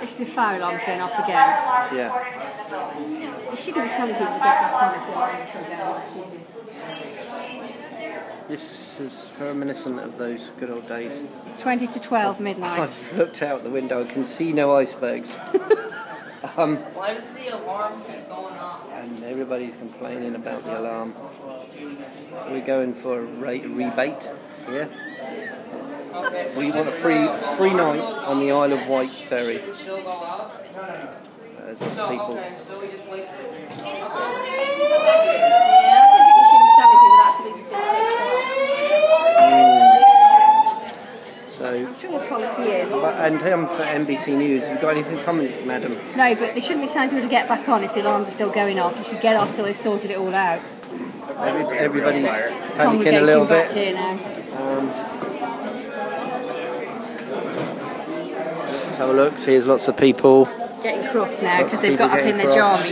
This is the fire alarm's going off again. Yeah. You shouldn't be telling people to get back on if the alarm's still going off, should you? This is reminiscent of those good old days. It's 20 to 12 midnight. I've looked out the window, I can see no icebergs. Why does the alarm keep going off? And everybody's complaining about the alarm. We're going for a rebate, yeah? Okay, so We want a free night on the Isle of Wight ferry. Should it still go out? There's lots So, of people. okay, so we just wait for it. Yeah, I don't think you shouldn't be telling people that till it's been switched off. So, I'm sure the policy is. and for NBC News, have you got anything to comment, madam? No, but they shouldn't be telling people to get back on if the alarms are still going off. You should get off till they've sorted it all out. Everybody's panicking a Congregating little back bit. here now. Let's have a look, see there's lots of people. Getting cross now Lots because of they've got people up in getting their cross. jammies.